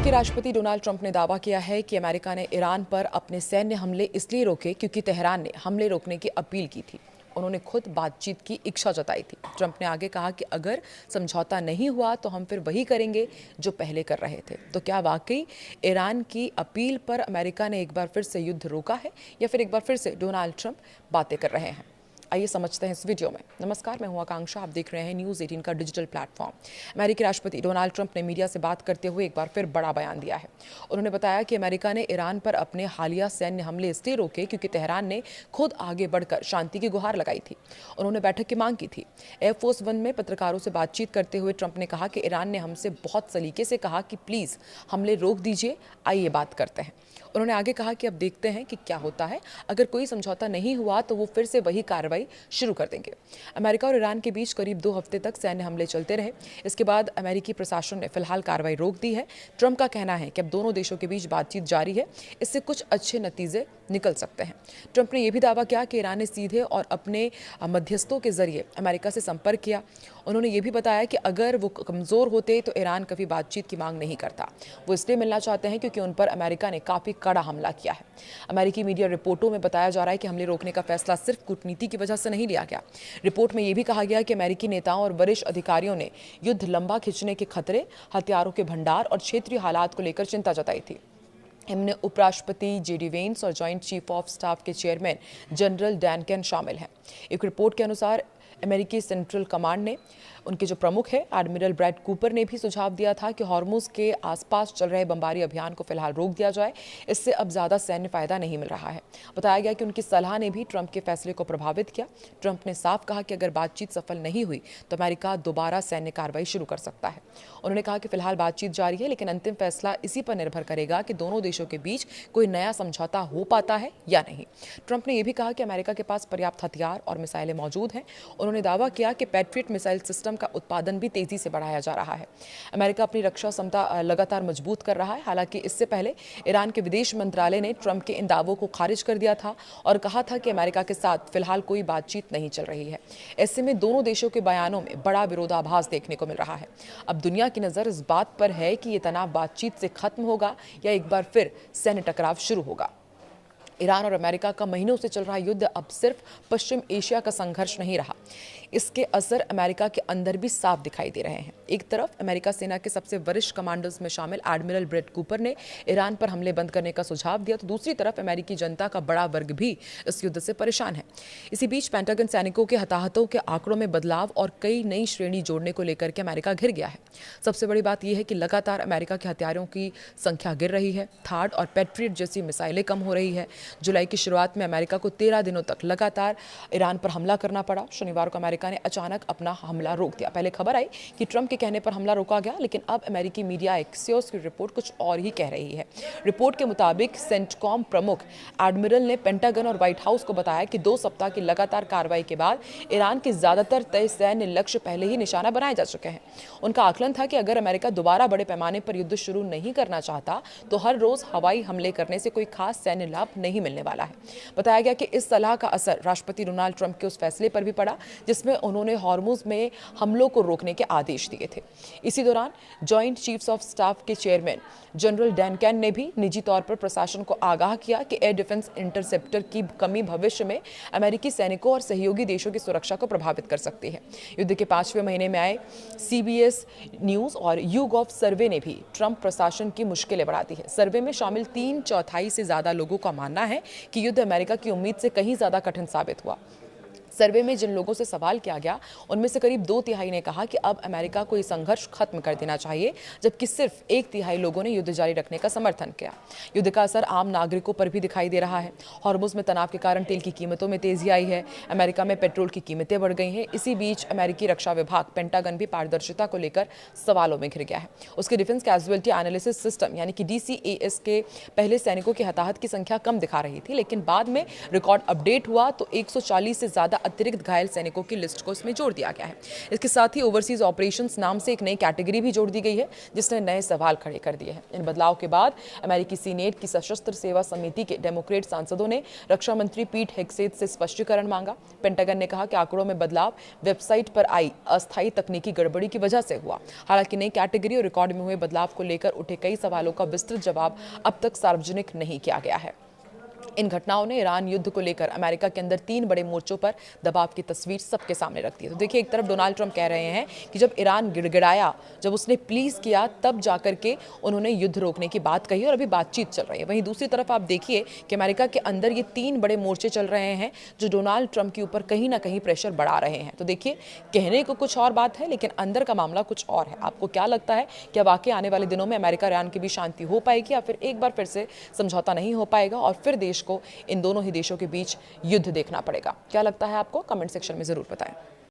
अमेरिकी राष्ट्रपति Donald Trump ने दावा किया है कि अमेरिका ने ईरान पर अपने सैन्य हमले इसलिए रोके क्योंकि तेहरान ने हमले रोकने की अपील की थी। उन्होंने खुद बातचीत की इच्छा जताई थी। ट्रंप ने आगे कहा कि अगर समझौता नहीं हुआ तो हम फिर वही करेंगे जो पहले कर रहे थे। तो क्या वाकई ईरान की अपील पर अमेरिका ने एक बार फिर से युद्ध रोका है या फिर एक बार फिर से डोनाल्ड ट्रंप बातें कर रहे हैं? आइए समझते हैं इस वीडियो में। नमस्कार, मैं हूं आकांक्षा, आप देख रहे हैं न्यूज़ 18 का डिजिटल प्लेटफॉर्म। अमेरिकी राष्ट्रपति डोनाल्ड ट्रंप ने मीडिया से बात करते हुए एक बार फिर बड़ा बयान दिया है। उन्होंने बताया कि अमेरिका ने ईरान पर अपने हालिया सैन्य हमले इसलिए रोके क्योंकि तेहरान ने खुद आगे बढ़कर शांति की गुहार लगाई थी। उन्होंने बैठक की मांग की थी। एयरफोर्स वन में पत्रकारों से बातचीत करते हुए ट्रंप ने कहा कि ईरान ने हमसे बहुत सलीके से कहा कि प्लीज़ हमले रोक दीजिए, आइए बात करते हैं। उन्होंने आगे कहा कि अब देखते हैं कि क्या होता है। अगर कोई समझौता नहीं हुआ तो वो फिर से वही कार्रवाई शुरू कर देंगे। अमेरिका और ईरान के बीच करीब 2 हफ्ते तक सैन्य हमले चलते रहे। इसके बाद अमेरिकी प्रशासन ने फिलहाल कार्रवाई रोक दी है। ट्रंप का कहना है कि अब दोनों देशों के बीच बातचीत जारी है, इससे कुछ अच्छे नतीजे निकल सकते हैं। ट्रंप ने यह भी दावा किया कि ईरान ने सीधे और अपने मध्यस्थों के जरिए अमेरिका से संपर्क किया। उन्होंने ये भी बताया कि अगर वो कमज़ोर होते तो ईरान कभी बातचीत की मांग नहीं करता। वो इसलिए मिलना चाहते हैं क्योंकि उन पर अमेरिका ने काफ़ी कड़ा हमला किया है। अमेरिकी मीडिया रिपोर्टों में बताया जा रहा है कि हमले रोकने का फैसला सिर्फ कूटनीति की वजह से नहीं लिया गया। रिपोर्ट में यह भी कहा गया कि अमेरिकी नेताओं और वरिष्ठ अधिकारियों ने युद्ध लंबा खिंचने के खतरे, हथियारों के भंडार और क्षेत्रीय हालात को लेकर चिंता जताई थी। इनमें उपराष्ट्रपति जेडी वेंस और जॉइंट चीफ ऑफ स्टाफ के चेयरमैन जनरल डैन केन शामिल हैं। एक रिपोर्ट के अनुसार अमेरिकी सेंट्रल कमांड ने उनके जो प्रमुख है एडमिरल ब्रैड कूपर ने भी सुझाव दिया था कि हॉर्मुज के आसपास चल रहे बमबारी अभियान को फिलहाल रोक दिया जाए। इससे अब ज़्यादा सैन्य फायदा नहीं मिल रहा है। बताया गया कि उनकी सलाह ने भी ट्रंप के फैसले को प्रभावित किया। ट्रंप ने साफ कहा कि अगर बातचीत सफल नहीं हुई तो अमेरिका दोबारा सैन्य कार्रवाई शुरू कर सकता है। उन्होंने कहा कि फिलहाल बातचीत जारी है, लेकिन अंतिम फैसला इसी पर निर्भर करेगा कि दोनों देशों के बीच कोई नया समझौता हो पाता है या नहीं। ट्रंप ने यह भी कहा कि अमेरिका के पास पर्याप्त हथियार और मिसाइलें मौजूद हैं। उन्होंने दावा किया कि पैट्रियट मिसाइल सिस्टम का उत्पादन भी तेजी से बढ़ाया जा रहा है। अमेरिका अपनी रक्षा क्षमता लगातार मजबूत कर रहा है। हालांकि इससे पहले ईरान के विदेश मंत्रालय ने ट्रंप के इन दावों को खारिज कर दिया था और कहा था कि अमेरिका के साथ फिलहाल कोई बातचीत नहीं चल रही है। ऐसे में दोनों देशों के बयानों में बड़ा विरोधाभास देखने को मिल रहा है। अब दुनिया की नज़र इस बात पर है कि ये तनाव बातचीत से खत्म होगा या एक बार फिर सैन्य टकराव शुरू होगा। ईरान और अमेरिका का महीनों से चल रहा युद्ध अब सिर्फ पश्चिम एशिया का संघर्ष नहीं रहा। इसके असर अमेरिका के अंदर भी साफ दिखाई दे रहे हैं। एक तरफ अमेरिका सेना के सबसे वरिष्ठ कमांडर्स में शामिल एडमिरल ब्रैड कूपर ने ईरान पर हमले बंद करने का सुझाव दिया, तो दूसरी तरफ अमेरिकी जनता का बड़ा वर्ग भी इस युद्ध से परेशान है। इसी बीच पेंटागन सैनिकों के हताहतों के आंकड़ों में बदलाव और कई नई श्रेणी जोड़ने को लेकर के अमेरिका घिर गया है। सबसे बड़ी बात यह है कि लगातार अमेरिका के हथियारों की संख्या गिर रही है। थार्ड और पैट्रियट जैसी मिसाइलें कम हो रही है। जुलाई की शुरुआत में अमेरिका को 13 दिनों तक लगातार ईरान पर हमला करना पड़ा। शनिवार को अमेरिका ने अचानक अपना हमला रोक दिया। पहले खबर आई कि ट्रंप के कहने पर हमला रोका गया, लेकिन अब अमेरिकी मीडिया एक्सियोस की रिपोर्ट कुछ और ही कह रही है। रिपोर्ट के मुताबिक सेंटकॉम प्रमुख एडमिरल ने पेंटागन और व्हाइट हाउस को बताया कि 2 सप्ताह की लगातार कार्रवाई के बाद ईरान के ज्यादातर तय सैन्य लक्ष्य पहले ही निशाना बनाए जा चुके हैं। उनका आकलन था कि अगर अमेरिका दोबारा बड़े पैमाने पर युद्ध शुरू नहीं करना चाहता तो हर रोज हवाई हमले करने से कोई खास सैन्य लाभ नहीं मिलने वाला है। बताया गया कि इस सलाह का असर राष्ट्रपति डोनाल्ड ट्रंप के उस फैसले पर भी पड़ा जिसमें उन्होंने हॉर्मुज में हमलों को रोकने के आदेश दिए थे। इसी दौरान जॉइंट चीफ्स ऑफ स्टाफ के चेयरमैन जनरल डैन केन ने भी निजी तौर पर प्रशासन को आगाह किया कि एयर डिफेंस इंटरसेप्टर की कमी भविष्य में अमेरिकी सैनिकों और सहयोगी देशों की सुरक्षा को प्रभावित कर सकती है। युद्ध के 5वें महीने में आए CBS न्यूज और YouGov सर्वे ने भी ट्रंप प्रशासन की मुश्किलें बढ़ा दी है। सर्वे में शामिल 3/4 से ज्यादा लोगों का मानना है कि युद्ध अमेरिका की उम्मीद से कहीं ज्यादा कठिन साबित हुआ। सर्वे में जिन लोगों से सवाल किया गया उनमें से करीब 2/3 ने कहा कि अब अमेरिका को ये संघर्ष खत्म कर देना चाहिए, जबकि सिर्फ 1/3 लोगों ने युद्ध जारी रखने का समर्थन किया। युद्ध का असर आम नागरिकों पर भी दिखाई दे रहा है। हॉर्मुज में तनाव के कारण तेल की कीमतों में तेजी आई है। अमेरिका में पेट्रोल की कीमतें बढ़ गई हैं। इसी बीच अमेरिकी रक्षा विभाग पेंटागन भी पारदर्शिता को लेकर सवालों में घिर गया है। उसके डिफेंस कैजुअलिटी एनालिसिस सिस्टम यानी कि DCAS के पहले सैनिकों की हताहत की संख्या कम दिखा रही थी, लेकिन बाद में रिकॉर्ड अपडेट हुआ तो 140 से ज्यादा अतिरिक्त घायल सैनिकों की लिस्ट को इसमें जोड़ दिया गया है। इसके साथ ही ओवरसीज ऑपरेशंस नाम से एक नई कैटेगरी भी जोड़ दी गई है, जिसने नए सवाल खड़े कर दिए हैं। इन बदलाव के बाद अमेरिकी सीनेट की सशस्त्र सेवा समिति के डेमोक्रेट सांसदों ने रक्षा मंत्री पीट हेग्सेथ से स्पष्टीकरण मांगा। पेंटागन ने कहा कि आंकड़ों में बदलाव वेबसाइट पर आई अस्थायी तकनीकी गड़बड़ी की वजह से हुआ। हालांकि नई कैटेगरी और रिकॉर्ड में हुए बदलाव को लेकर उठे कई सवालों का विस्तृत जवाब अब तक सार्वजनिक नहीं किया गया है। इन घटनाओं ने ईरान युद्ध को लेकर अमेरिका के अंदर 3 बड़े मोर्चों पर दबाव की तस्वीर सबके सामने रखती है। तो देखिए, एक तरफ डोनाल्ड ट्रंप कह रहे हैं कि जब ईरान गिड़गिड़ाया, जब उसने प्लीज किया, तब जाकर के उन्होंने युद्ध रोकने की बात कही और अभी बातचीत चल रही है। वहीं दूसरी तरफ आप देखिए कि अमेरिका के अंदर ये 3 बड़े मोर्चे चल रहे हैं जो डोनाल्ड ट्रंप के ऊपर कहीं ना कहीं प्रेशर बढ़ा रहे हैं। तो देखिए, कहने को कुछ और बात है, लेकिन अंदर का मामला कुछ और है। आपको क्या लगता है, क्या वाकई आने वाले दिनों में अमेरिका ईरान के बीच शांति हो पाएगी या फिर एक बार फिर से समझौता नहीं हो पाएगा और फिर देश को इन दोनों ही देशों के बीच युद्ध देखना पड़ेगा? क्या लगता है आपको? कमेंट सेक्शन में जरूर बताएं।